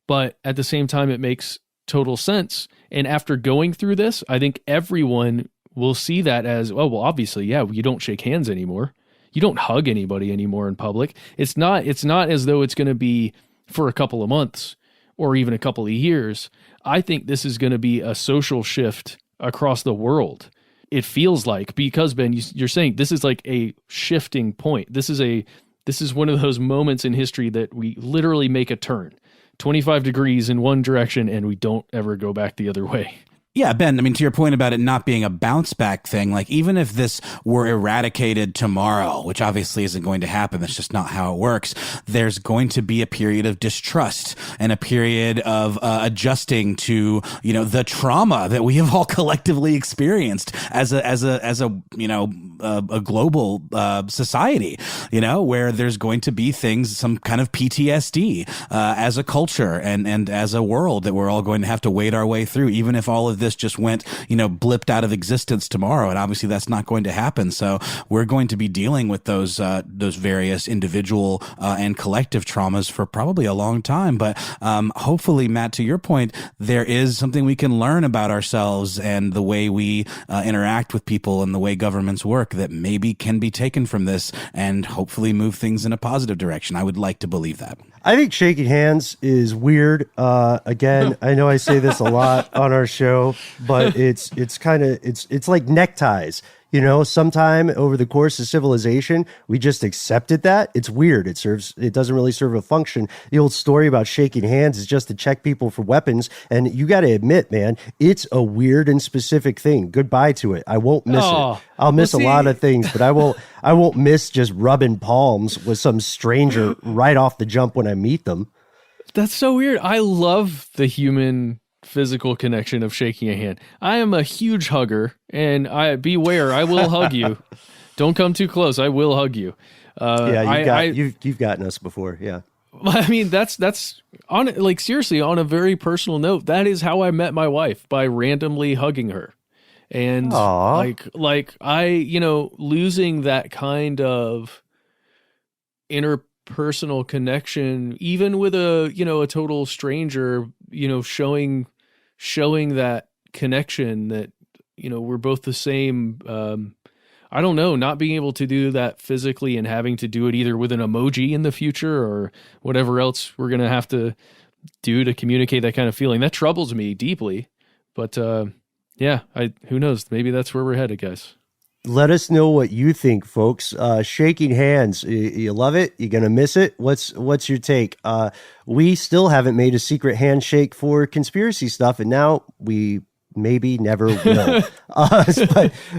But at the same time, it makes total sense. And after going through this, I think everyone will see that as, oh, well, obviously, yeah, you don't shake hands anymore. You don't hug anybody anymore in public. It's not as though it's going to be for a couple of months or even a couple of years. I think this is going to be a social shift across the world. It feels like, because Ben, you're saying this is like a shifting point. This is one of those moments in history that we literally make a turn 25 degrees in one direction and we don't ever go back the other way. Yeah, Ben, I mean, to your point about it not being a bounce back thing, like even if this were eradicated tomorrow, which obviously isn't going to happen, that's just not how it works, there's going to be a period of distrust and a period of adjusting to, the trauma that we have all collectively experienced as a global society, where there's going to be things, some kind of PTSD as a culture and as a world that we're all going to have to wade our way through, even if all of this just went, blipped out of existence tomorrow. And obviously that's not going to happen. So we're going to be dealing with those various individual and collective traumas for probably a long time. But hopefully, Matt, to your point, there is something we can learn about ourselves and the way we interact with people and the way governments work that maybe can be taken from this and hopefully move things in a positive direction. I would like to believe that. I think shaking hands is weird. Again, I know I say this a lot on our show, but it's like neckties. Sometime over the course of civilization, we just accepted that. It's weird. It doesn't really serve a function. The old story about shaking hands is just to check people for weapons. And you got to admit, man, it's a weird and specific thing. Goodbye to it. I won't miss it. I'll miss a lot of things, but I won't miss just rubbing palms with some stranger right off the jump when I meet them. That's so weird. I love the human physical connection of shaking a hand. I am a huge hugger, and beware, I will hug you. Don't come too close. I will hug you. You've gotten us before. Yeah. I mean, that's on, like, seriously, on a very personal note, that is how I met my wife, by randomly hugging her. And like I, losing that kind of interpersonal connection, even with a total stranger, showing that connection that, we're both the same. I don't know, not being able to do that physically and having to do it either with an emoji in the future or whatever else we're going to have to do to communicate that kind of feeling. That troubles me deeply. But who knows? Maybe that's where we're headed, guys. Let us know what you think, folks. Shaking hands, you love it? You're going to miss it? What's your take? We still haven't made a secret handshake for conspiracy stuff, and now we maybe never will.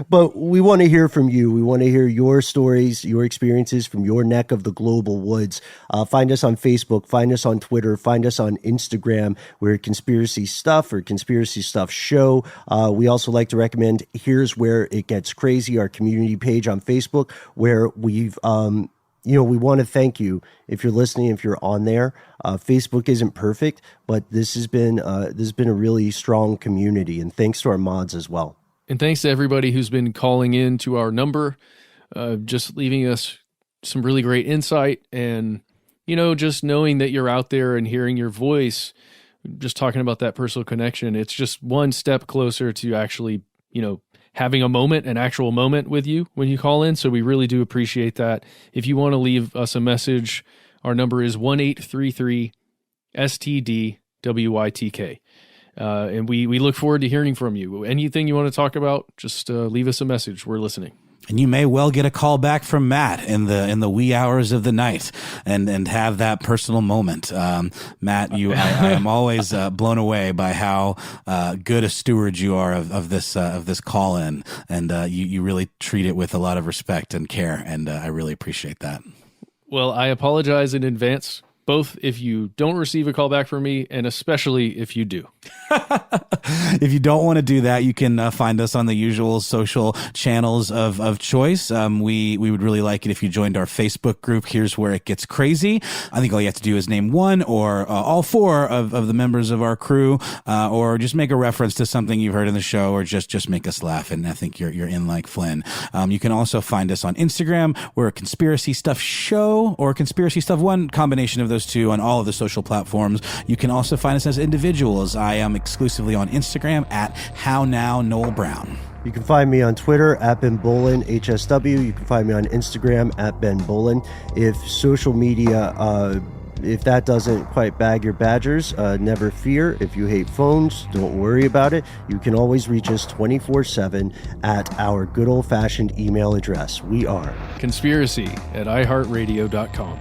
But we want to hear from you. We want to hear your stories, your experiences from your neck of the global woods. Find us on Facebook, find us on Twitter, find us on Instagram. We're Conspiracy Stuff or Conspiracy Stuff Show. We also like to recommend Here's Where It Gets Crazy, our community page on Facebook, where we've we want to thank you if you're listening, if you're on there. Facebook isn't perfect, but this has been a really strong community, and thanks to our mods as well. And thanks to everybody who's been calling in to our number, just leaving us some really great insight, and just knowing that you're out there and hearing your voice, just talking about that personal connection. It's just one step closer to actually, having an actual moment with you when you call in. So we really do appreciate that. If you want to leave us a message, our number is 1-833 stdwytk. And we look forward to hearing from you. Anything you want to talk about, just leave us a message. We're listening. And you may well get a call back from Matt in the wee hours of the night and have that personal moment. Matt, I am always blown away by how good a steward you are of this call in, and you really treat it with a lot of respect and care, and I really appreciate that. Well, I apologize in advance, both if you don't receive a call back from me, and especially if you do. If you don't want to do that, you can find us on the usual social channels of choice. We would really like it if you joined our Facebook group. Here's Where It Gets Crazy. I think all you have to do is name one or all four of the members of our crew, or just make a reference to something you've heard in the show, or just make us laugh. And I think you're in like Flynn. You can also find us on Instagram. We're a Conspiracy Stuff Show or Conspiracy Stuff One, combination of those two on all of the social platforms. You can also find us as individuals. I am exclusively on Instagram at HowNowNoelBrown. You can find me on Twitter at Ben Bolin, HSW. You can find me on Instagram at Ben Bolin. If social media, if that doesn't quite bag your badgers, never fear. If you hate phones, don't worry about it. You can always reach us 24/7 at our good old-fashioned email address. We are conspiracy@iHeartRadio.com.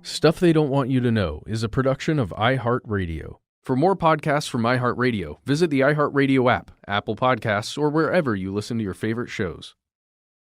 Stuff They Don't Want You to Know is a production of iHeartRadio. For more podcasts from iHeartRadio, visit the iHeartRadio app, Apple Podcasts, or wherever you listen to your favorite shows.